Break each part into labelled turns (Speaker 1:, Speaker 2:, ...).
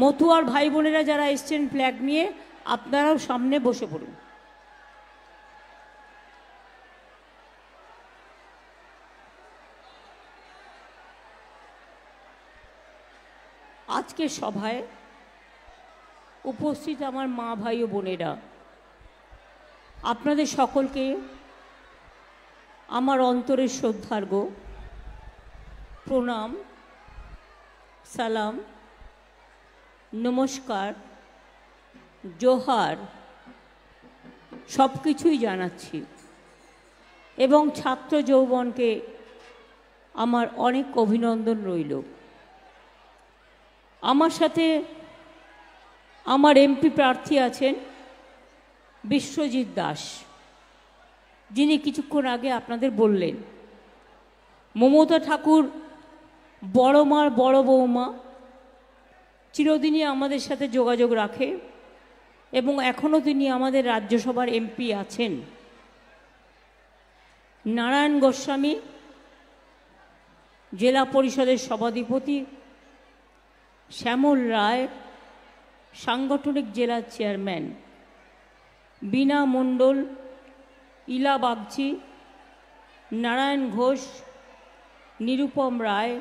Speaker 1: মতুয়ার ভাই বোনেরা যারা এসছেন ফ্ল্যাগ নিয়ে, আপনারাও সামনে বসে পড়ুন। আজকের সভায় উপস্থিত আমার মা ভাই ও বোনেরা, আপনাদের সকলকে আমার অন্তরের শ্রদ্ধার্ঘ প্রণাম, সালাম, নমস্কার, জোহার সব কিছুই জানাচ্ছি এবং ছাত্র যৌবনকে আমার অনেক অভিনন্দন রইল। আমার সাথে আমার এমপি প্রার্থী আছেন বিশ্বজিৎ দাস, যিনি কিছুক্ষণ আগে আপনাদের বললেন। মমতা ঠাকুর বড় মার বড় বৌমা, চিরদিনই আমাদের সাথে যোগাযোগ রাখে এবং এখনও তিনি আমাদের রাজ্যসভার এমপি আছেন। নারায়ণ গোস্বামী জেলা পরিষদের সভাধিপতি, শ্যামল রায় সাংগঠনিক জেলা চেয়ারম্যান, বীণা মণ্ডল, ইলা বাগচি, নারায়ণ ঘোষ, নিরুপম রায়,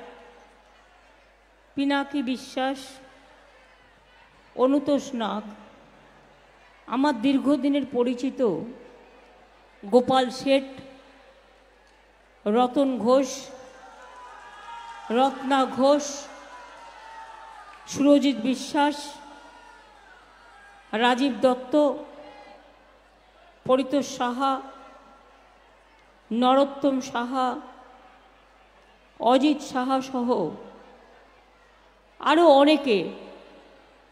Speaker 1: পিনাকি বিশ্বাস, অনুতোষ নাগ, আমার দীর্ঘদিনের পরিচিত গোপাল শেঠ, রতন ঘোষ, রত্না ঘোষ, সুরজিৎ বিশ্বাস, রাজীব দত্ত, পরিতোষ সাহা, নরোত্তম সাহা, অজিত সাহা সহ আরও অনেকে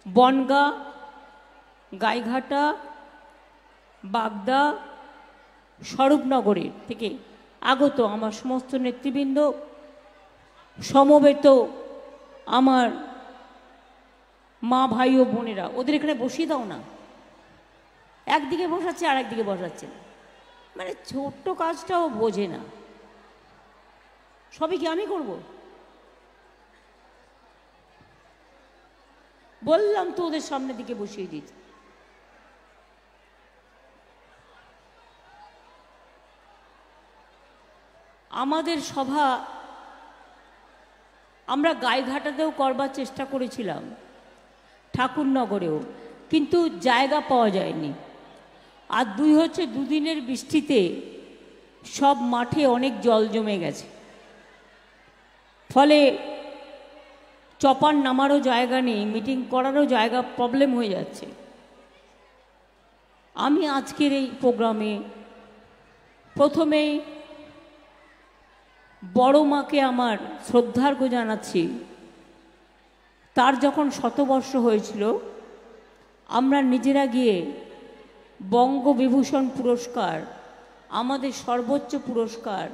Speaker 1: বনগাঁ, গাইঘাটা, বাগদা, স্বরূপনগরের থেকে আগত আমার সমস্ত নেতৃবৃন্দ, সমবেত আমার মা ভাই ও বোনেরা, ওদের এখানে বসিয়ে দাও না, একদিকে বসাচ্ছে আর একদিকে বসাচ্ছে, মানে ছোট্ট কাজটাও বোঝে না। সবই কি আমি করব? বললাম তো ওদের সামনের দিকে বসিয়ে দিতে। আমাদের সভা আমরা গাইঘাটাতেও করবার চেষ্টা করেছিলাম, ঠাকুরনগরেও, কিন্তু জায়গা পাওয়া যায়নি। আর দুই হচ্ছে, দুদিনের বৃষ্টিতে সব মাঠে অনেক জল জমে গেছে, ফলে চপার নামারও জায়গা নেই, মিটিং করারও জায়গা প্রবলেম হয়ে যাচ্ছে। আমি আজকের এই প্রোগ্রামে প্রথমেই বড় মাকে আমার শ্রদ্ধার্ঘ জানাচ্ছি। তার যখন শতবর্ষ হয়েছিল, আমরা নিজেরা গিয়ে বঙ্গবিভূষণ পুরস্কার, আমাদের সর্বোচ্চ পুরস্কার,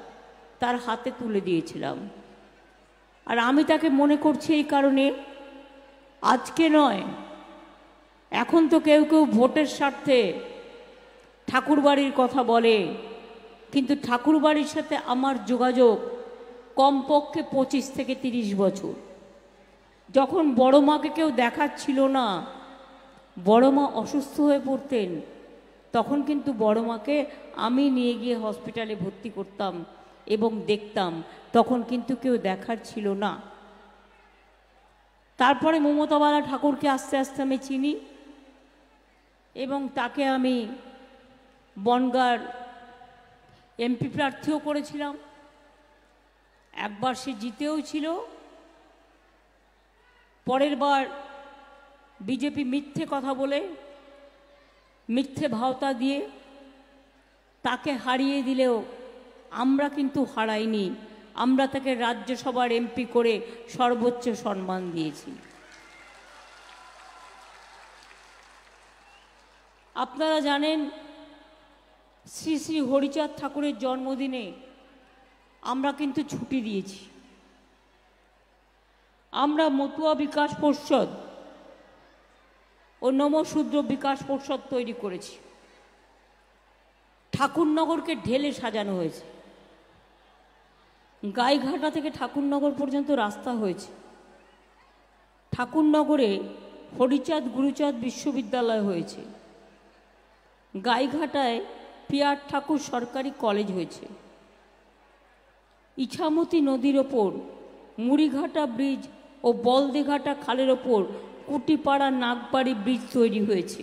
Speaker 1: তার হাতে তুলে দিয়েছিলাম। আর আমি তাকে মনে করছি এই কারণে, আজকে নয়, এখন তো কেউ কেউ ভোটের স্বার্থে ঠাকুরবাড়ির কথা বলে, কিন্তু ঠাকুরবাড়ির সাথে আমার যোগাযোগ কমপক্ষে 25 থেকে 30 বছর। যখন বড় মাকে কেউ দেখাচ্ছিল না, বড় মা অসুস্থ হয়ে পড়তেন, তখন কিন্তু বড় মাকে আমি নিয়ে গিয়ে হসপিটালে ভর্তি করতাম এবং দেখতাম, তখন কিন্তু কেউ দেখার ছিল না। তারপরে মমতাবালা ঠাকুরকে আস্তে আস্তে আমি চিনি এবং তাকে আমি বনগাঁর এমপি প্রার্থীও করেছিলাম। একবার সে জিতেও ছিল, পরের বার বিজেপি মিথ্যে কথা বলে, মিথ্যে ভাওতা দিয়ে তাকে হারিয়ে দিলেও আমরা কিন্তু হারাইনি, আমরা তাকে রাজ্যসভার এমপি করে সর্বোচ্চ সম্মান দিয়েছি। আপনারা জানেন, শ্রী শ্রী হরিচাঁদ ঠাকুরের জন্মদিনে আমরা কিন্তু ছুটি দিয়েছি। আমরা মতুয়া বিকাশ পর্ষদ ও নমশূদ্র বিকাশ পর্ষদ তৈরি করেছি। ঠাকুরনগরকে ঢেলে সাজানো হয়েছে, গাইঘাটা থেকে ঠাকুরনগর পর্যন্ত রাস্তা হয়েছে। ঠাকুরনগরে হরিচাঁদ গুরুচাঁদ বিশ্ববিদ্যালয় হয়েছে, গাইঘাটায় পিয়ার ঠাকুর সরকারি কলেজ হয়েছে, ইছামতি নদীর ওপর মুড়িঘাটা ব্রিজ ও বলদেঘাটা খালের ওপর কুটিপাড়া নাগবাড়ি ব্রিজ তৈরি হয়েছে,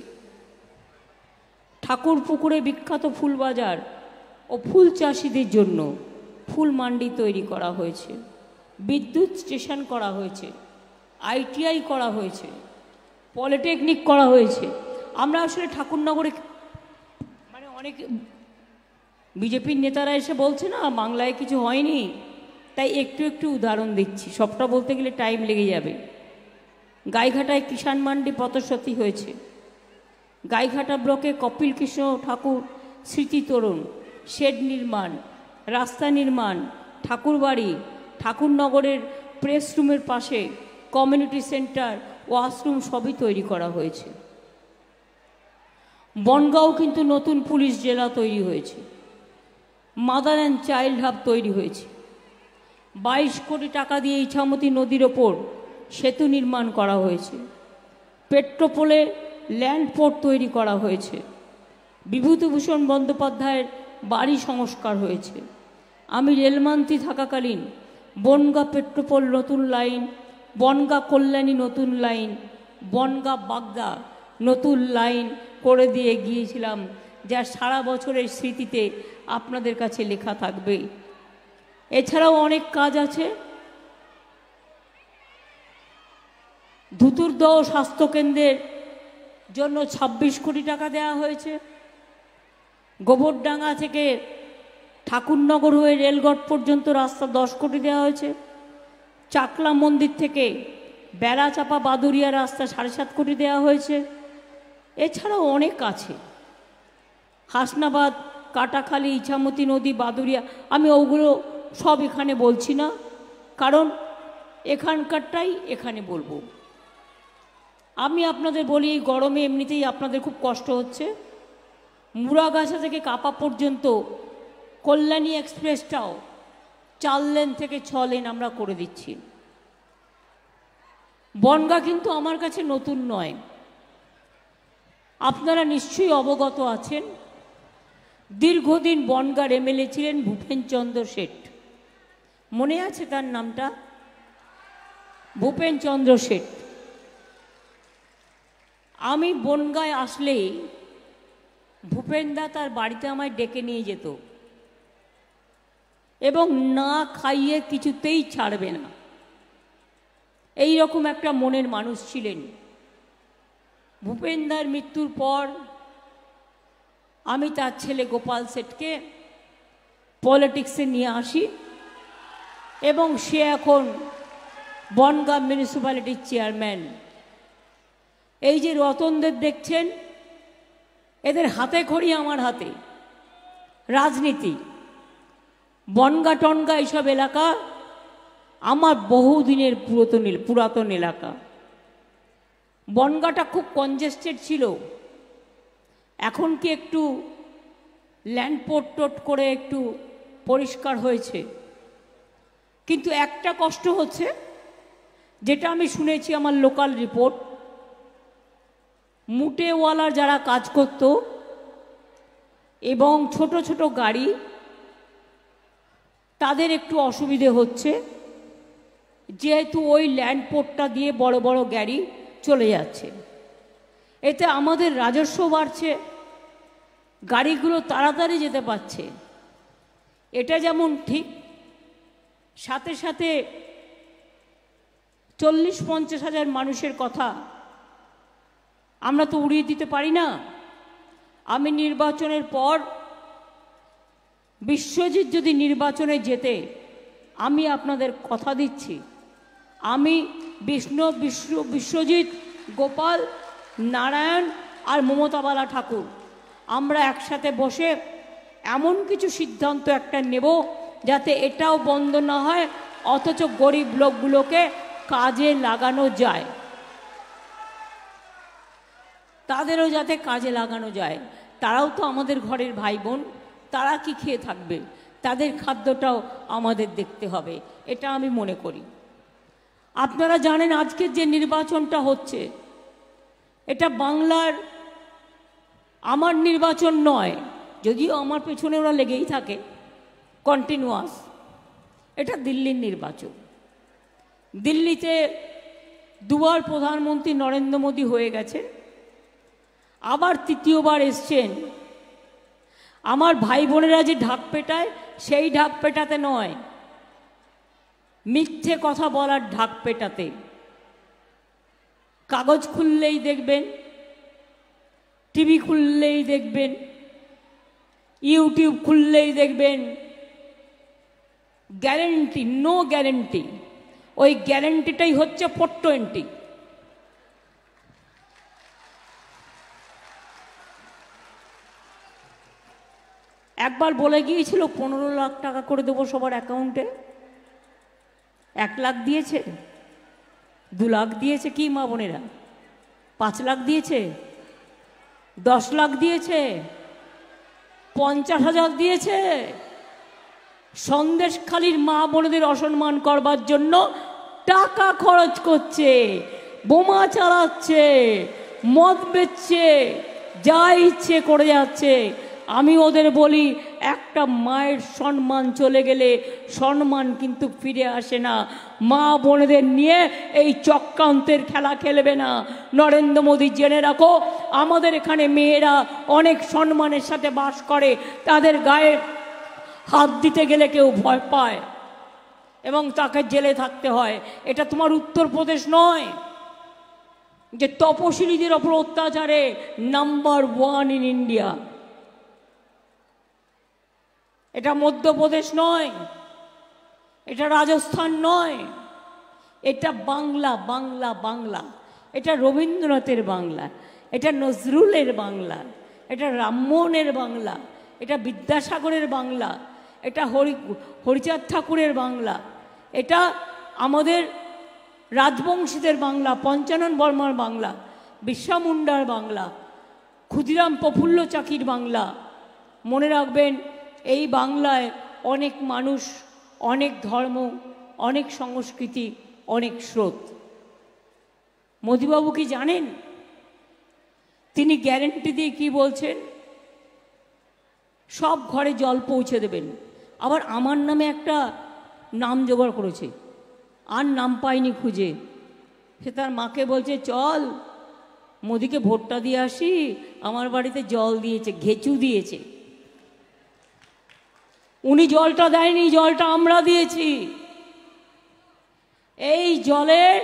Speaker 1: ঠাকুরপুকুরে বিখ্যাত ফুলবাজার ও ফুল চাষিদের জন্য ফুল মান্ডি তৈরি করা হয়েছে, বিদ্যুৎ স্টেশন করা হয়েছে, আইটিআই করা হয়েছে, পলিটেকনিক করা হয়েছে। আমরা আসলে ঠাকুরনগরে মানে অনেক বিজেপির নেতারা এসে বলছে না বাংলায় কিছু হয়নি, তাই একটু একটু উদাহরণ দিচ্ছি, সবটা বলতে গেলে টাইম লেগে যাবে। গাইঘাটায় কিষাণ মান্ডি পথসতী হয়েছে, গাইঘাটা ব্লকে কপিল কৃষ্ণ ঠাকুর স্মৃতি তোরণ, শেড নির্মাণ, রাস্তা নির্মাণ, ঠাকুরবাড়ি, ঠাকুরনগরের প্রেস রুমের পাশে কমিউনিটি সেন্টার, ওয়াশরুম সবই তৈরি করা হয়েছে। বনগাঁও কিন্তু নতুন পুলিশ জেলা তৈরি হয়েছে, মাদার অ্যান্ড চাইল্ড হাব তৈরি হয়েছে, 22 কোটি টাকা দিয়ে ইছামতি নদীর ওপর সেতু নির্মাণ করা হয়েছে, পেট্রোপোলে ল্যান্ড পোর্ট তৈরি করা হয়েছে, বিভূতিভূষণ বন্দ্যোপাধ্যায়ের বাড়ি সংস্কার হয়েছে। আমি রেলমন্ত্রী থাকাকালীন বনগাঁ পেট্রোপোল নতুন লাইন, বনগাঁ কল্যাণী নতুন লাইন, বনগাঁ বাগদা নতুন লাইন করে দিয়ে গিয়েছিলাম, যা সারা বছরের স্মৃতিতে আপনাদের কাছে লেখা থাকবে। এছাড়াও অনেক কাজ আছে। ধুতুরদহ স্বাস্থ্যকেন্দ্রের জন্য 26 কোটি টাকা দেওয়া হয়েছে, গোবরডাঙ্গা থেকে ঠাকুরনগর হয়ে রেলগড় পর্যন্ত রাস্তা 10 কোটি দেওয়া হয়েছে, চাকলা মন্দির থেকে বেড়াচাপা বাদুরিয়া রাস্তা 7.5 কোটি দেওয়া হয়েছে। এছাড়াও অনেক আছে, হাসনাবাদ, কাটাখালী, ইছামতি নদী, বাদুরিয়া, আমি ওগুলো সব এখানে বলছি না, কারণ এখানকারটাই এখানে বলবো। আমি আপনাদের বলি, এই গরমে এমনিতেই আপনাদের খুব কষ্ট হচ্ছে। মুড়াগাছা থেকে কাপা পর্যন্ত কল্যাণী এক্সপ্রেসটাও 4 লেন থেকে 6 লেন আমরা করে দিচ্ছি। বনগাঁ কিন্তু আমার কাছে নতুন নয়, আপনারা নিশ্চয়ই অবগত আছেন। দীর্ঘদিন বনগাঁর এমএলএ ছিলেন ভূপেনচন্দ্র শেঠ, মনে আছে তার নামটা? ভূপেনচন্দ্র শেঠ। আমি বনগাঁয় আসলেই ভূপেনদা তার বাড়িতে আমায় ডেকে নিয়ে যেত এবং না খাইয়ে কিছুতেই ছাড়বে না, এই রকম একটা মনের মানুষ ছিলেন। ভূপেনদার মৃত্যুর পর আমি তার ছেলে গোপাল শেঠকে পলিটিক্সে নিয়ে আসি এবং সে এখন বনগাঁ মিউনিসিপ্যালিটির চেয়ারম্যান। এই যে রতনদের দেখছেন, এদের হাতে খড়ি আমার হাতে, রাজনীতি, বনগাঁ টনগা এইসব এলাকা আমার বহুদিনের পুরাতন এলাকা। বনগাঁটা খুব কনজেস্টেড ছিল, এখন কি একটু ল্যান্ডপোর্ট টোট করে একটু পরিষ্কার হয়েছে, কিন্তু একটা কষ্ট হচ্ছে, যেটা আমি শুনেছি আমার লোকাল রিপোর্ট, মুটেওয়ালা যারা কাজ করত এবং ছোট ছোট গাড়ি, তাদের একটু অসুবিধে হচ্ছে, যেহেতু ওই ল্যান্ডপোর্টটা দিয়ে বড় বড় গাড়ি চলে যাচ্ছে। এতে আমাদের রাজস্ব বাড়ছে, গাড়িগুলো তাড়াতাড়ি যেতে পারছে, এটা যেমন ঠিক, সাথে সাথে 40-50 হাজার মানুষের কথা আমরা তো উড়িয়ে দিতে পারি না। আমি নির্বাচনের পর বিশ্বজিৎ যদি নির্বাচনে জেতে, আমি আপনাদের কথা দিচ্ছি, আমি বিশ্বজিৎ, গোপাল, নারায়ণ আর মমতাবালা ঠাকুর আমরা একসাথে বসে এমন কিছু সিদ্ধান্ত একটা নেব যাতে এটাও বন্ধ না হয়, অথচ গরিব লোকগুলোকে কাজে লাগানো যায়, তাদেরও যাতে কাজে লাগানো যায়। তারাও তো আমাদের ঘরের ভাই বোন, তারা কি খেয়ে থাকবে, তাদের খাদ্যটাও আমাদের দেখতে হবে, এটা আমি মনে করি। আপনারা জানেন আজকের যে নির্বাচনটা হচ্ছে, এটা বাংলার আমার নির্বাচন নয়, যদিও আমার পেছনে ওরা লেগেই থাকে কন্টিনিউয়াস। এটা দিল্লির নির্বাচন। দিল্লিতে দুবার প্রধানমন্ত্রী নরেন্দ্র মোদী হয়ে গেছে, আবার তৃতীয়বার এসছেন। আমার ভাই বোনেরা যে ঢাক পেটায়, সেই ঢাক পেটাতে নয়, মিথ্যে কথা বলার ঢাক পেটাতে। কাগজ খুললেই দেখবেন, টিভি খুললেই দেখবেন, ইউটিউব খুললেই দেখবেন গ্যারেন্টি, নো গ্যারেন্টি। ওই গ্যারেন্টিটাই হচ্ছে 420। একবার বলে গিয়েছিল 15 লাখ টাকা করে দেবো সবার অ্যাকাউন্টে। 1 লাখ দিয়েছে, 2 লাখ দিয়েছে কি মা বোনেরা? 5 লাখ দিয়েছে, 10 লাখ দিয়েছে, 50,000 দিয়েছে। সন্দেশখালীর মা বোনেদের অসম্মান করবার জন্য টাকা খরচ করছে, বোমা চালাচ্ছে, মদ বেচছে, যা ইচ্ছে করে যাচ্ছে। আমি ওদের বলি, একটা মায়ের সম্মান চলে গেলে সম্মান কিন্তু ফিরে আসে না। মা বোনেদের নিয়ে এই চক্রান্তের খেলা খেলবে না। নরেন্দ্র মোদী জেনে রাখো, আমাদের এখানে মেয়েরা অনেক সম্মানের সাথে বাস করে, তাদের গায়ে হাত দিতে গেলে কেউ ভয় পায় এবং তাকে জেলে থাকতে হয়। এটা তোমার উত্তরপ্রদেশ নয় যে তপশিলীদের ওপর অত্যাচারে নাম্বার 1 ইন ইন্ডিয়া। এটা মধ্যপ্রদেশ নয়, এটা রাজস্থান নয়, এটা বাংলা। বাংলা বাংলা, এটা রবীন্দ্রনাথের বাংলা, এটা নজরুলের বাংলা, এটা রামমোহনের বাংলা, এটা বিদ্যাসাগরের বাংলা, এটা হরিচাঁদ ঠাকুরের বাংলা, এটা আমাদের রাজবংশীদের বাংলা, পঞ্চানন বর্মার বাংলা, বিরসা মুন্ডার বাংলা, ক্ষুদিরাম প্রফুল্ল চাকির বাংলা। মনে রাখবেন, এই বাংলায় অনেক মানুষ, অনেক ধর্ম, অনেক সংস্কৃতি, অনেক স্রোত। মোদিবাবু কি জানেন? তিনি গ্যারেন্টি দিয়ে কি বলছেন? সব ঘরে জল পৌঁছে দেবেন। আবার আমার নামে একটা নাম জোগাড় করেছে, আর নাম পায়নি খুঁজে। সে তার মাকে বলছে, চল মোদিকে ভোটটা দিয়ে আসি। আমার বাড়িতে জল দিয়েছে, ঘেঁচু দিয়েছে। উনি জলটা দেয়নি, জলটা আমরা দিয়েছি। এই জলের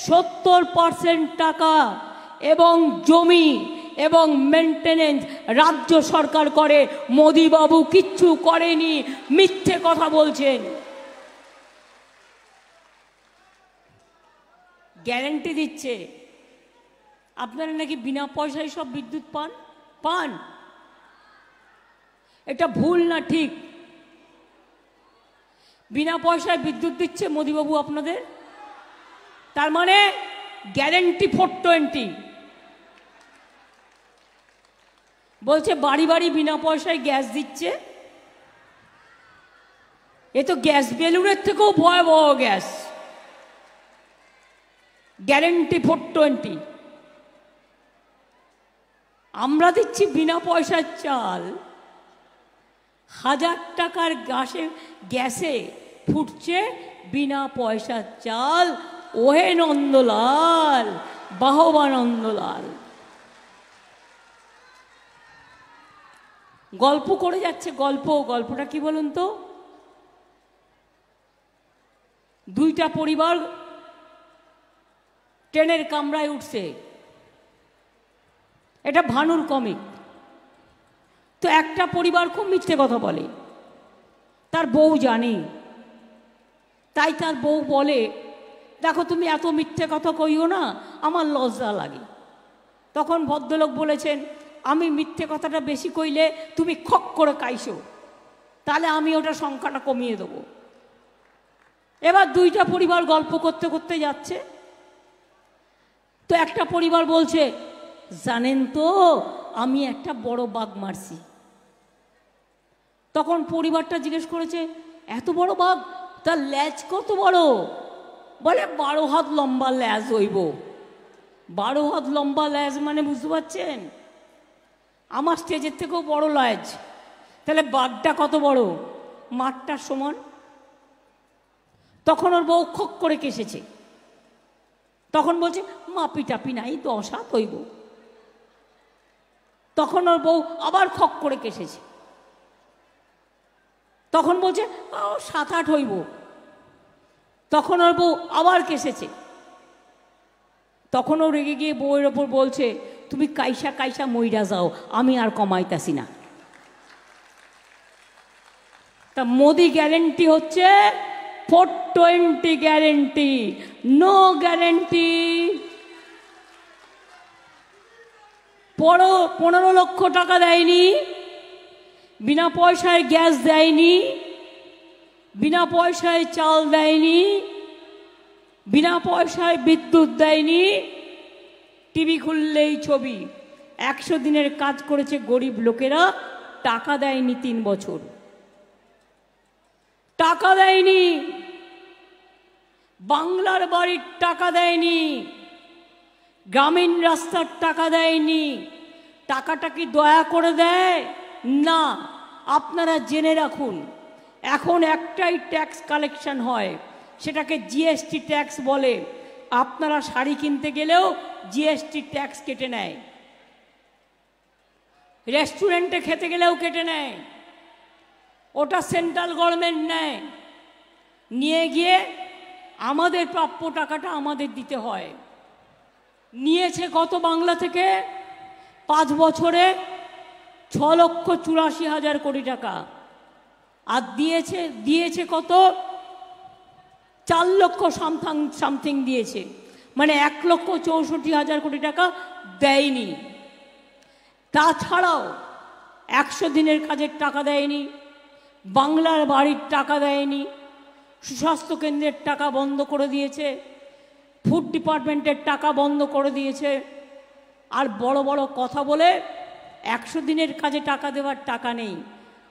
Speaker 1: 70% টাকা এবং জমি এবং মেনটেনেন্স রাজ্য সরকার করে। মোদিবাবু কিচ্ছু করেনি, মিথ্যে কথা বলছেন। গ্যারেন্টি দিচ্ছে আপনারা নাকি বিনা পয়সায় সব বিদ্যুৎ পান। এটা ভুল না ঠিক? বিনা পয়সায় বিদ্যুৎ দিচ্ছে মোদিবাবু আপনাদের, তার মানে গ্যারেন্টি 420। বলছে বাড়ি বাড়ি বিনা পয়সায় গ্যাস দিচ্ছে। এ তো গ্যাস বেলুনের থেকেও ভয়াবহ গ্যাস। গ্যারেন্টি 420। আমরা দিচ্ছি বিনা পয়সার চাল। 1000 টাকার গ্যাসে ফুটছে বিনা পয়সার চাল। ওহে নন্দলাল, বাহবা নন্দলাল। গল্প করে যাচ্ছে, গল্পটা কি বলুন তো? 2টা পরিবার ট্রেনের কামরায় উঠছে। এটা ভানুর কমিক। তো একটা পরিবার খুব মিথ্যে কথা বলে, তার বউ জানে, তাই তার বউ বলে, দেখো তুমি এত মিথ্যে কথা কইও না, আমার লজ্জা লাগে। তখন ভদ্রলোক বলেছেন, আমি মিথ্যে কথাটা বেশি কইলে তুমি খক করে কাইছো, তাহলে আমি ওটা সংখ্যাটা কমিয়ে দেবো। এবার 2টা পরিবার গল্প করতে করতে যাচ্ছে। তো একটা পরিবার বলছে, জানেন তো আমি একটা বড় বাঘ মারছি। তখন পরিবারটা জিজ্ঞেস করেছে, এত বড় বাঘ? তার ল্যাজ কত বড়? বলে 12 হাত লম্বা ল্যাজ হইব। 12 হাত লম্বা ল্যাজ মানে বুঝতে পারছেন? আমার স্টেজের থেকেও বড় ল্যাজ। তাহলে বাঘটা কত বড়? মাঠটার সমান। তখন ওর বউ খক করে কেসেছে। তখন বলছে মাপি টাপি নাই, 10 হাত হইব। তখন ওর বউ আবার খক করে কেসেছে। তখন বলছে 7-8 হইব। তখন ওর বউ আবার কেসেছে। তখন ও রেগে গিয়ে বউয়ের ওপর বলছে তুমি কাইসা কাইসা মইরা যাও, আমি আর কমাইতাছি না। তা মোদি গ্যারেন্টি হচ্ছে 420 গ্যারেন্টি, নো গ্যারেন্টি। 15 লক্ষ টাকা দেয়নি, বিনা পয়সায় গ্যাস দেয়নি, বিনা পয়সায় চাল দেয়নি, বিনা পয়সায় বিদ্যুৎ দেয়নি। টিভি খুললেই ছবি। 100 দিনের কাজ করেছে গরিব লোকেরা, টাকা দেয়নি 3 বছর। টাকা দেয়নি, বাংলার বাড়ির টাকা দেয়নি, গ্রামীণ রাস্তার টাকা দেয়নি। টাকাটা কি দয়া করে দেয়? না। আপনারা জেনে রাখুন, এখন একটাই ট্যাক্স কালেকশন হয়, সেটাকে জিএসটি ট্যাক্স বলে। আপনারা শাড়ি কিনতে গেলেও জিএসটি ট্যাক্স কেটে নেয়, রেস্টুরেন্টে খেতে গেলেও কেটে নেয়। ওটা সেন্ট্রাল গভর্নমেন্ট নেয়, নিয়ে গিয়ে আমাদের প্রাপ্য টাকাটা আমাদের দিতে হয়। নিয়েছে কত বাংলা থেকে? 5 বছরে 6,84,000 কোটি টাকা। আর দিয়েছে কত? 4 লক্ষ সামথিং দিয়েছে, মানে 1,64,000 কোটি টাকা দেয়নি। তাছাড়াও 100 দিনের কাজের টাকা দেয়নি, বাংলার বাড়ির টাকা দেয়নি, সুস্বাস্থ্য কেন্দ্রের টাকা বন্ধ করে দিয়েছে, ফুড ডিপার্টমেন্টের টাকা বন্ধ করে দিয়েছে। আর বড় বড় কথা বলে 100 দিনের কাজে টাকা দেওয়ার টাকা নেই।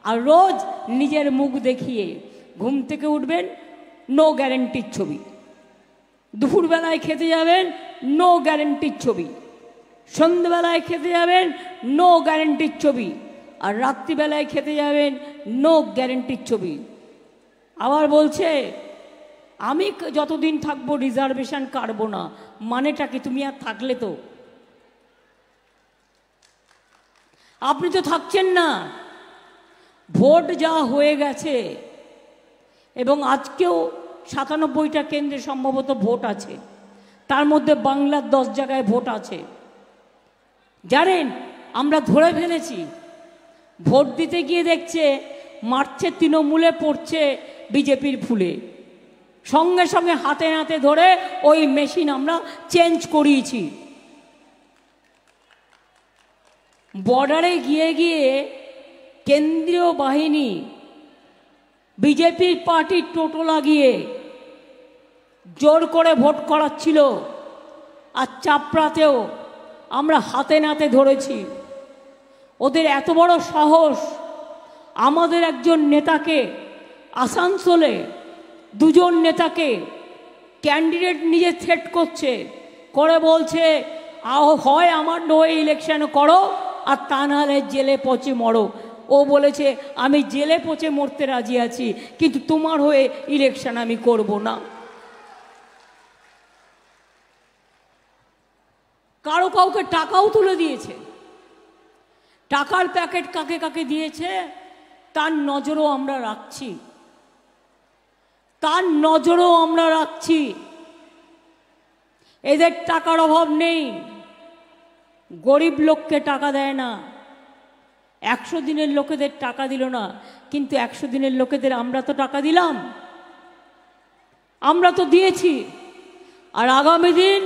Speaker 1: আর রোজ নিজের মুখ দেখিয়ে ঘুম থেকে উঠবেন, নো গ্যারেন্টির ছবি। দুপুরবেলায় খেতে যাবেন, নো গ্যারেন্টির ছবি। সন্ধ্যেবেলায় খেতে যাবেন, নো গ্যারেন্টির ছবি। আর রাত্রিবেলায় খেতে যাবেন, নো গ্যারেন্টির ছবি। আবার বলছে আমি যতদিন থাকবো রিজার্ভেশন কাটবো না। মানেটা কি? তুমি আর থাকলে তো, আপনি তো থাকছেন না। ভোট যা হয়ে গেছে, এবং আজকেও 97টা কেন্দ্রে সম্ভবত ভোট আছে, তার মধ্যে বাংলার 10 জায়গায় ভোট আছে। জানেন, আমরা ধরে ফেলেছি। ভোট দিতে গিয়ে দেখছে মারছে তৃণমূলে, পড়ছে বিজেপির ফুলে। সঙ্গে সঙ্গে হাতে হাতে ধরে ওই মেশিন আমরা চেঞ্জ করিয়েছি। বর্ডারে গিয়ে গিয়ে কেন্দ্রীয় বাহিনী বিজেপির পার্টির টোটো লাগিয়ে জোর করে ভোট করাচ্ছিল। আর চাপড়াতেও আমরা হাতে নাতে ধরেছি। ওদের এত বড় সাহস, আমাদের একজন নেতাকে আসানসোলে 2 নেতাকে ক্যান্ডিডেট নিজে থ্রেট করছে, করে বলছে হয় আমার হয়ে ইলেকশন করো, আর তা নাহলে জেলে পচে মরো। ও বলেছে আমি জেলে পচে মরতে রাজি আছি, কিন্তু তোমার হয়ে ইলেকশন আমি করব না। কারো কাউকে টাকাও তুলে দিয়েছে। টাকার প্যাকেট কাকে কাকে দিয়েছে তার নজরও আমরা রাখছি, তার নজরও আমরা রাখছি। এদের টাকার অভাব নেই, গরিব লোককে টাকা দেয় না। 100 দিনের লোকেদের টাকা দিল না, কিন্তু 100 দিনের লোকেদের আমরা তো টাকা দিলাম, আমরা তো দিয়েছি। আর আগামী দিন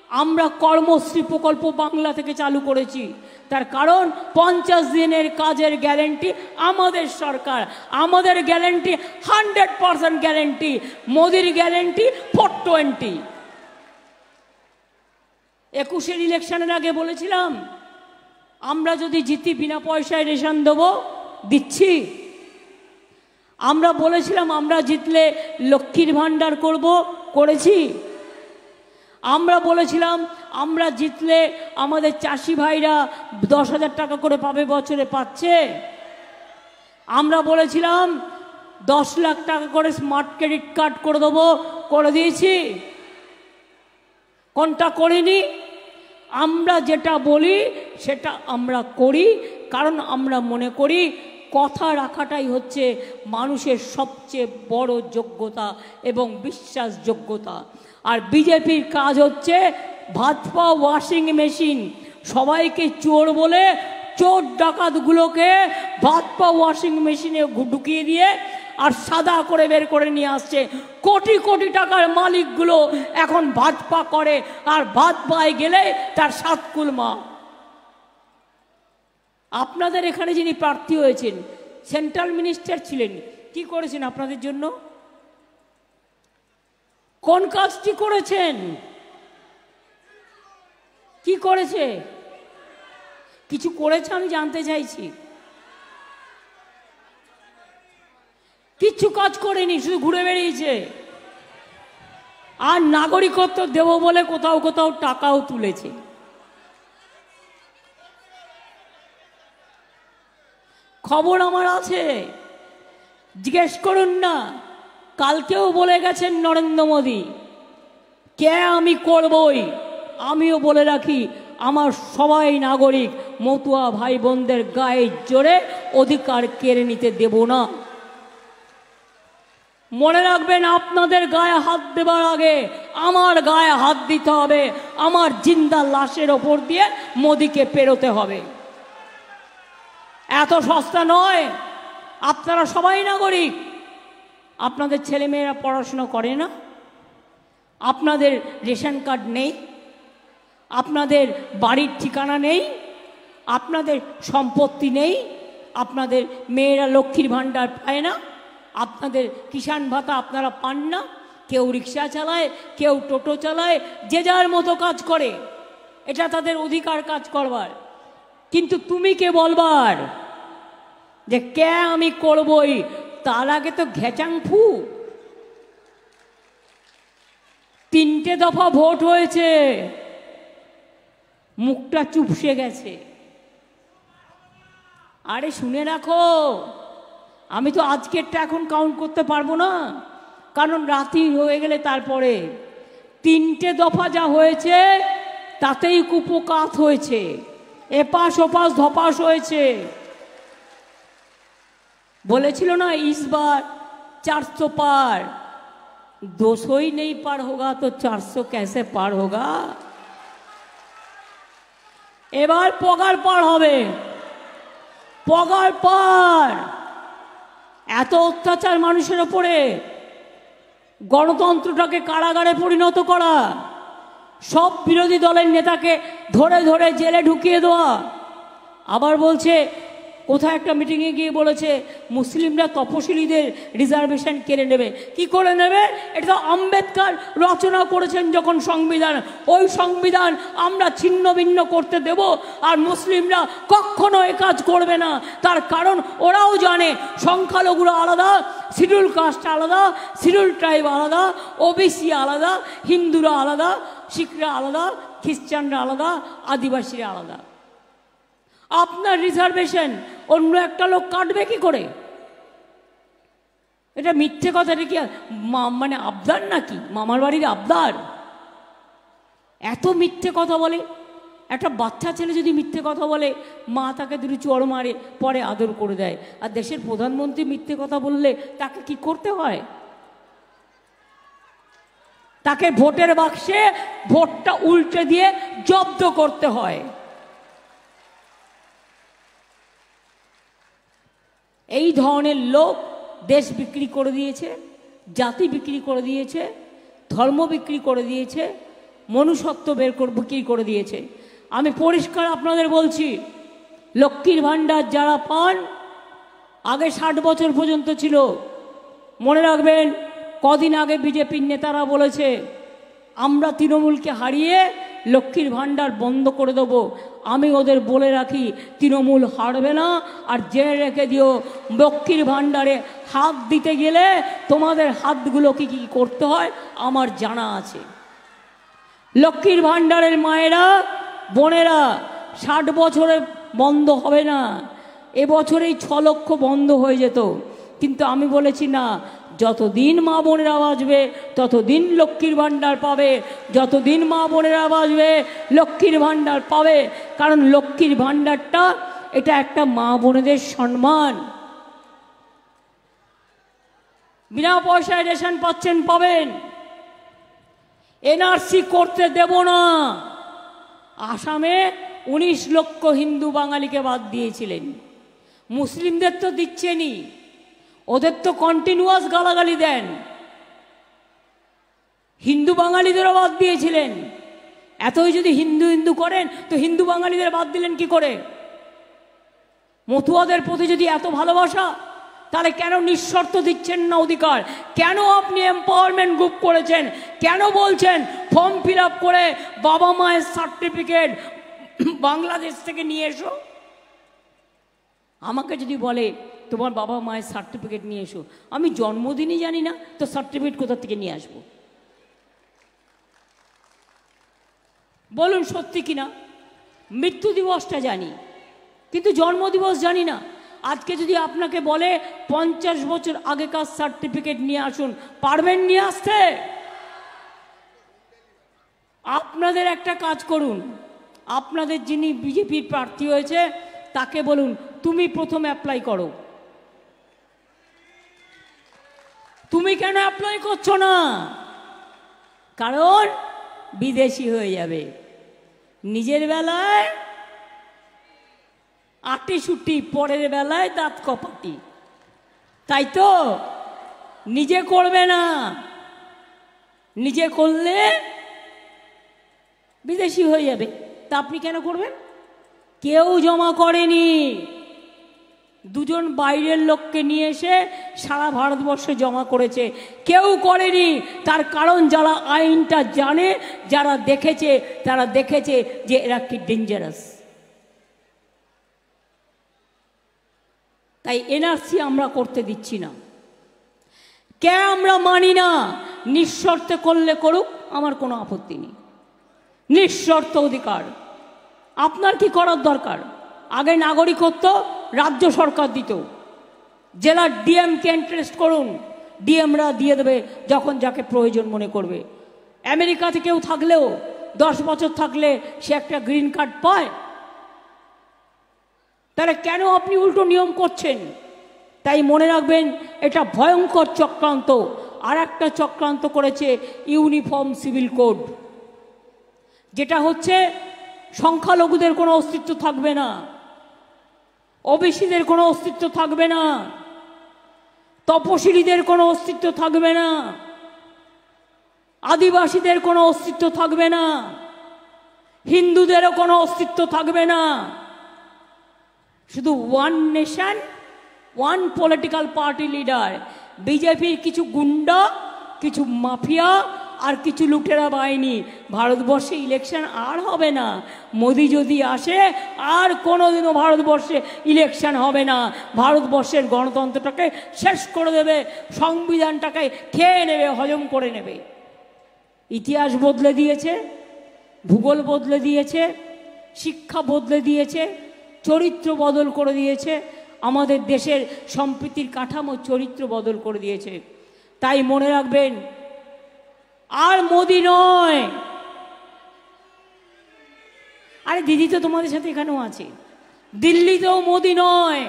Speaker 1: আমরা কর্মশ্রী প্রকল্প বাংলা থেকে চালু করেছি। তার কারণ 50 দিনের কাজের গ্যারেন্টি আমাদের সরকার, আমাদের গ্যারেন্টি 100% গ্যারেন্টি। মোদির গ্যারেন্টি 420। 21-এর ইলেকশনের আগে বলেছিলাম আমরা যদি জিতি বিনা পয়সায় রেশন দেবো, দিচ্ছি। আমরা বলেছিলাম আমরা জিতলে লক্ষ্মীর ভাণ্ডার করব, করেছি। আমরা বলেছিলাম আমরা জিতলে আমাদের চাষি ভাইরা 10,000 টাকা করে পাবে, বছরে পাচ্ছে। আমরা বলেছিলাম 10 লাখ টাকা করে স্মার্ট ক্রেডিট কার্ড করে দেবো, করে দিয়েছি? কোনটা করিনি? আমরা যেটা বলি সেটা আমরা করি, কারণ আমরা মনে করি কথা রাখাটাই হচ্ছে মানুষের সবচেয়ে বড় যোগ্যতা এবং বিশ্বাসযোগ্যতা। আর বিজেপির কাজ হচ্ছে ভাত পা ওয়াশিং মেশিন, সবাইকে চোর বলে চোর ডাকাতগুলোকে ভাত পা ওয়াশিং মেশিনে ঢুকিয়ে দিয়ে আর সাদা করে বের করে নিয়ে আসছে। কোটি কোটি টাকার মালিকগুলো এখন ভাত পা করে, আর ভাত পায় গেলে তার সাতকুল মা। আপনাদের এখানে যিনি প্রার্থী হয়েছেন সেন্ট্রাল মিনিস্টার ছিলেন, কি করেছেন আপনাদের জন্য? কোন কাজটি করেছেন? কি করেছে? কিছু করেছে? আমি জানতে চাইছি। কিচ্ছু কাজ করেনি, শুধু ঘুরে বেরিয়েছে। আর নাগরিকত্ব দেব বলে কোথাও কোথাও টাকাও তুলেছে। খবর আমার আছে, জিজ্ঞেস করুন না। কালকেও বলে গেছেন নরেন্দ্র মোদী, কে আমি করবই। আমিও বলে রাখি, আমার সবাই নাগরিক, মতুয়া ভাই বোনদের গায়ে জোরে অধিকার কেড়ে নিতে দেব না। মনে রাখবেন, আপনাদের গায়ে হাত দেবার আগে আমার গায়ে হাত দিতে হবে, আমার জিন্দা লাশের ওপর দিয়ে মোদিকে পেরোতে হবে। এত সস্তা নয়। আপনারা সবাই নাগরিক। আপনাদের ছেলেমেয়েরা পড়াশোনা করে না? আপনাদের রেশন কার্ড নেই? আপনাদের বাড়ির ঠিকানা নেই? আপনাদের সম্পত্তি নেই? আপনাদের মেয়েরা লক্ষ্মীর ভাণ্ডার পায় না? আপনাদের কিষাণ ভাতা আপনারা পান না? কেউ রিক্সা চালায়, কেউ টোটো চালায়, যে যার মতো কাজ করে, এটা তাদের অধিকার কাজ করবার। কিন্তু তুমি কে বলবার যে কে আমি করবই? তার আগে তো ঘেচাংফু। 3টে দফা ভোট হয়েছে, মুখটা চুপসে গেছে। আরে শুনে রাখো, আমি তো আজকেরটা এখন কাউন্ট করতে পারবো না, কারণ রাতি হয়ে গেলে তারপরে। 3টে দফা যা হয়েছে তাতেই কুপকাত হয়েছে, এপাশ ওপাশ ধপাস হয়েছে। বলেছিল না इस बार 400 पार, 200 ही नहीं पार होगा तो 400 कैसे पार होगा? এবার পগার পার হবে, পগার পার। এত অত্যাচার মানুষের ওপরে, গণতন্ত্রটাকে কারাগারে পরিণত করা, সব বিরোধী দলের নেতাকে ধরে ধরে জেলে ঢুকিয়ে দেওয়া। আবার বলছে, কোথায় একটা মিটিংয়ে গিয়ে বলেছে মুসলিমরা তপশিলীদের রিজার্ভেশন কেড়ে নেবে। কি করে নেবে? এটা তো আম্বেদকর রচনা করেছেন যখন সংবিধান, ওই সংবিধান আমরা ছিন্ন ভিন্ন করতে দেব? আর মুসলিমরা কখনো এ কাজ করবে না। তার কারণ ওরাও জানে সংখ্যালঘুরা আলাদা, শিডিউল কাস্ট আলাদা, শিডিউল ট্রাইব আলাদা, ওবিসি আলাদা, হিন্দুরা আলাদা, শিখরা আলাদা, খ্রিস্টানরা আলাদা, আদিবাসীরা আলাদা। আপনার রিজার্ভেশন অন্য একটা লোক কাটবে কি করে? এটা মিথ্যে কথা। এটা কি মানে আবদার নাকি? মামার বাড়ির আবদার? এত মিথ্যে কথা বলে। একটা বাচ্চা ছেলে যদি মিথ্যে কথা বলে, মা তাকে দুটো চড় মারে, পরে আদর করে দেয়। আর দেশের প্রধানমন্ত্রী মিথ্যে কথা বললে তাকে কি করতে হয়? তাকে ভোটের বাক্সে ভোটটা উল্টে দিয়ে জব্দ করতে হয়। এই ধরনের লোক দেশ বিক্রি করে দিয়েছে, জাতি বিক্রি করে দিয়েছে, ধর্ম বিক্রি করে দিয়েছে, মনুষ্যত্ব বিক্রি করে দিয়েছে। আমি পরিষ্কার আপনাদের বলছি, লক্ষ্মীর ভাণ্ডার যারা পান, আগে 60 বছর পর্যন্ত ছিল। মনে রাখবেন, কদিন আগে বিজেপির নেতারা বলেছে আমরা তৃণমূলকে হারিয়ে লক্ষ্মীর ভাণ্ডার বন্ধ করে দেব। আমি ওদের বলে রাখি, তৃণমূল হারবে না। আর জেনে রেখে দিও, লক্ষ্মীর ভাণ্ডারে হাত দিতে গেলে তোমাদের হাতগুলো কি করতে হয় আমার জানা আছে। লক্ষ্মীর ভাণ্ডারের মায়েরা বোনেরা 60 বছরে বন্ধ হবে না, এবছরেই 6 লক্ষ বন্ধ হয়ে যেত। কিন্তু আমি বলেছি না, যতদিন মা বোনেরা বাঁচবে ততদিন লক্ষ্মীর ভাণ্ডার পাবে, যতদিন মা বোনেরা বাঁচবে লক্ষ্মীর ভাণ্ডার পাবে। কারণ লক্ষ্মীর ভাণ্ডারটা এটা একটা মা বোনেদের সম্মান। বিনা পয়সায় রেশন পাচ্ছেন, পাবেন। এনআরসি করতে দেব না। আসামে 19 লক্ষ হিন্দু বাঙালিকে বাদ দিয়েছিলেন, মুসলিমদের তো দিচ্ছেনই, ওদের তো কন্টিনিউয়াস গালাগালি দেন। হিন্দু বাঙালিদেরও বাদ দিয়েছিলেন। এতই যদি হিন্দু হিন্দু করেন তো হিন্দু বাঙালিদের বাদ দিলেন কি করে? মতুয়াদের প্রতি যদি এত ভালোবাসা, তাহলে কেন নিঃশর্ত দিচ্ছেন না অধিকার? কেন আপনি এম্পাওয়ারমেন্ট গ্রুপ করেছেন? কেন বলছেন ফর্ম ফিল আপ করে বাবা মায়ের সার্টিফিকেট বাংলাদেশ থেকে নিয়ে এসো? আমাকে যদি বলে তোমার বাবা মায়ের সার্টিফিকেট নিয়ে এসো, আমি জন্মদিনই জানি না তো সার্টিফিকেট কোথা থেকে নিয়ে আসবো? বলুন সত্যি কিনা? মৃত্যু দিবসটা জানি, কিন্তু জন্মদিবস জানি না। আজকে যদি আপনাকে বলে 50 বছর আগেকার সার্টিফিকেট নিয়ে আসুন, পারবেন নিয়ে আসতে? আপনাদের একটা কাজ করুন, আপনাদের যিনি বিজেপির প্রার্থী হয়েছে তাকে বলুন তুমি প্রথম অ্যাপ্লাই করো। তুমি কেন অ্যাপ্লাই করছো না? কারণ বিদেশি হয়ে যাবে। নিজের বেলায় আটি সুটি, পরের বেলায় দাঁত কপাটি, তাই তো? নিজে করবে না, নিজে করলে বিদেশি হয়ে যাবে। তা আপনি কেন করবেন? কেউ জমা করেনি, দুজন বাইরের লোককে নিয়ে এসে সারা ভারতবর্ষে জমা করেছে, কেউ করেনি। তার কারণ যারা আইনটা জানে, যারা দেখেছে, তারা দেখেছে যে এরা কি ডেঞ্জারাস। তাই এনআরসি আমরা করতে দিচ্ছি না। কে আমরা মানি না। নিঃশর্তে করলে করুক, আমার কোনো আপত্তি নেই। নিঃশর্ত অধিকার। আপনার কি করার দরকার? আগে নাগরিকত্ব রাজ্য সরকার দিত, জেলার ডিএমকে ইন্টারেস্ট করুন, ডিএমরা দিয়ে দেবে যখন যাকে প্রয়োজন মনে করবে। আমেরিকাতে কেউ থাকলেও 10 বছর থাকলে সে একটা গ্রিন কার্ড পায়। তাহলে কেন আপনি উল্টো নিয়ম করছেন? তাই মনে রাখবেন, এটা ভয়ঙ্কর চক্রান্ত। আর একটা চক্রান্ত করেছে ইউনিফর্ম সিভিল কোড, যেটা হচ্ছে সংখ্যালঘুদের কোনো অস্তিত্ব থাকবে না, ওবিসিদের কোনো অস্তিত্ব থাকবে না, তপশিলীদের কোনো অস্তিত্ব থাকবে না, আদিবাসীদের কোনো অস্তিত্ব থাকবে না, হিন্দুদেরও কোনো অস্তিত্ব থাকবে না। শুধু one nation, one political party leader. বিজেপির কিছু গুন্ডা, কিছু মাফিয়া আর কিছু লুটেরা বাহিনী। ভারতবর্ষে ইলেকশন আর হবে না। মোদি যদি আসে আর কোনোদিনও ভারতবর্ষে ইলেকশন হবে না। ভারতবর্ষের গণতন্ত্রটাকে শেষ করে দেবে, সংবিধানটাকে খেয়ে নেবে, হজম করে নেবে। ইতিহাস বদলে দিয়েছে, ভূগোল বদলে দিয়েছে, শিক্ষা বদলে দিয়েছে, চরিত্র বদল করে দিয়েছে, আমাদের দেশের সম্প্রীতির কাঠামো চরিত্র বদল করে দিয়েছে। তাই মনে রাখবেন, আর মোদি নয়। আরে দিদি তো তোমাদের সাথে এখানেও আছে, দিল্লিতেও মোদি নয়।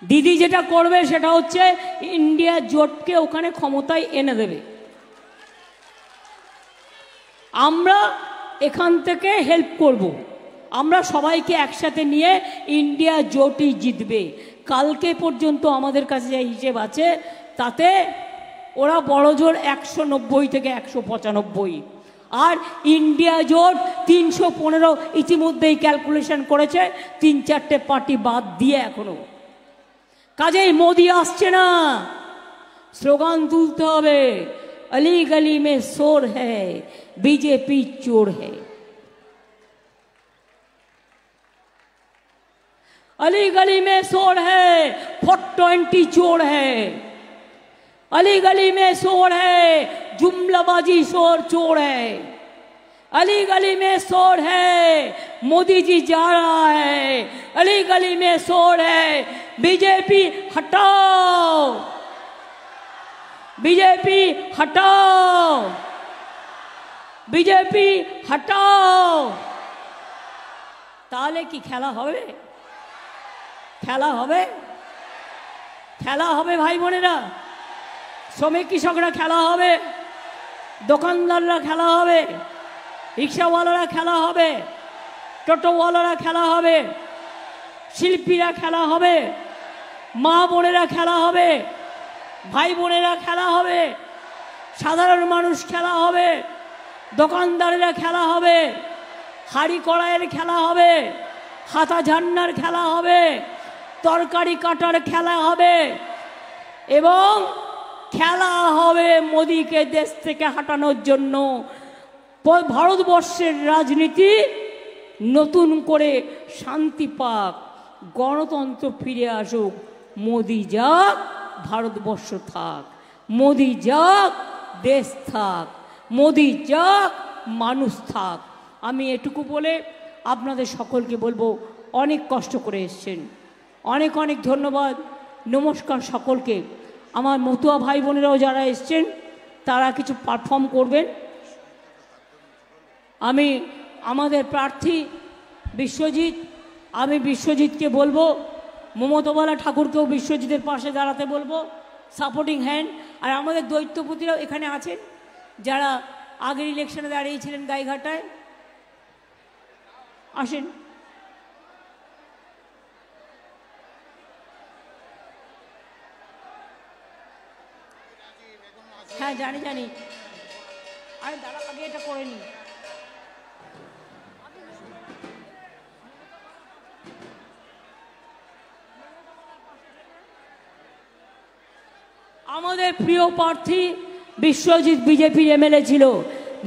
Speaker 1: দিদি যেটা করবে সেটা হচ্ছে ইন্ডিয়া জোটকে ওখানে ক্ষমতায় এনে দেবে। আমরা এখান থেকে হেল্প করব, আমরা সবাইকে একসাথে নিয়ে ইন্ডিয়া জোটই জিতবে। কালকে পর্যন্ত আমাদের কাছে যে হিসেব আছে তাতে ওরা বড় জোর 190 থেকে 195, আর ইন্ডিয়া জোট 315 ইতিমধ্যেই ক্যালকুলেশন করেছে, 3-4টে পার্টি বাদ দিয়ে এখনো। কাজেই মোদি আসছে না, স্লোগান তুলতে হবে, अली गली में शोर है, बीजेपी चोर है। अली गली में शोर है, 420 चोर है। अली गली में शोर है, जुमलाबाजी शोर चोर है। अली गली में शोर है, मोदी जी जा रहा है। अली गली में शोर है, बीजेपी हटाओ, बीजेपी हटाओ, बीजेपी हटाओ। ताहले की खेला होबे? খেলা হবে? খেলা হবে ভাই বোনেরা, শ্রমিক কৃষকরা খেলা হবে, দোকানদাররা খেলা হবে, রিক্সাওয়ালারা খেলা হবে, টোটোওয়ালারা খেলা হবে, শিল্পীরা খেলা হবে, মা বোনেরা খেলা হবে, ভাই বোনেরা খেলা হবে, সাধারণ মানুষ খেলা হবে, দোকানদারেরা খেলা হবে, হাড়ি কড়াইয়ের খেলা হবে, হাতা ঝান্নার খেলা হবে, তরকারি কাটার খেলা হবে এবং খেলা হবে মোদিকে দেশ থেকে হাঁটানোর জন্য। ভারতবর্ষের রাজনীতি নতুন করে শান্তি পাক, গণতন্ত্র ফিরে আসুক। মোদি যাক, ভারতবর্ষ থাক। মোদি যাক, দেশ থাক। মোদি যাক, মানুষ থাক। আমি এটুকু বলে আপনাদের সকলকে বলবো, অনেক কষ্ট করে এসছেন, অনেক অনেক ধন্যবাদ, নমস্কার সকলকে। আমার মতুয়া ভাই বোনেরাও যারা এসছেন তারা কিছু পারফর্ম করবেন। আমি আমাদের প্রার্থী বিশ্বজিৎ, আমি বিশ্বজিৎকে বলবো, মমতাবালা ঠাকুরকেও বিশ্বজিতের পাশে দাঁড়াতে বলবো, সাপোর্টিং হ্যান্ড। আর আমাদের দৈত্যপতিরাও এখানে আছেন যারা আগের ইলেকশনে দাঁড়িয়েছিলেন গাইঘাটায়, আসেন। হ্যাঁ জানি জানি, আরে দাঁড়া, আগে এটা করে নি। আমাদের প্রিয় প্রার্থী বিশ্বজিৎ বিজেপির এমএলএ ছিল।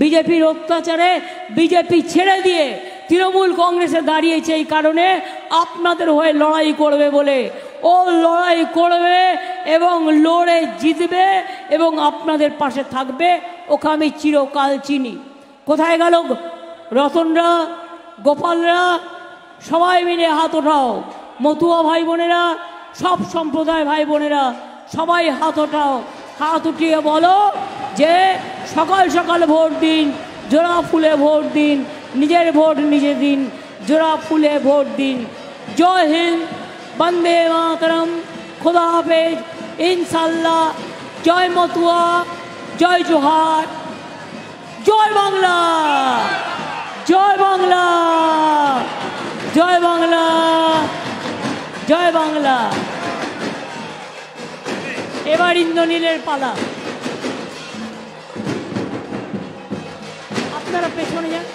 Speaker 1: বিজেপির অত্যাচারে বিজেপি ছেড়ে দিয়ে তৃণমূল কংগ্রেসে দাঁড়িয়েছে, এই কারণে আপনাদের হয়ে লড়াই করবে বলে। ও লড়াই করবে এবং লড়ে জিতবে এবং আপনাদের পাশে থাকবে, ওকে আমি চিরকাল চিনি। কোথায় গেল রতনরা, গোপালরা? সবাই মিলে হাত ওঠাও। মতুয়া ভাই বোনেরা, সব সম্প্রদায় ভাই বোনেরা সবাই হাত ওঠাও। হাত উঠিয়ে বলো যে সকাল সকাল ভোট দিন, জোড়া ফুলে ভোট দিন, নিজের ভোট নিজে দিন, জোড়া ফুলে ভোট দিন। জয় হিন্দ, বন্দে মাতরম, খুদা হাফেজ, ইনশাল্লাহ। জয় মতুয়া, জয় জোহার, জয় বাংলা, জয় বাংলা, জয় বাংলা, জয় বাংলা। এবার ইন্দ্রনীলের পালা, আপনারা পেছনে যান।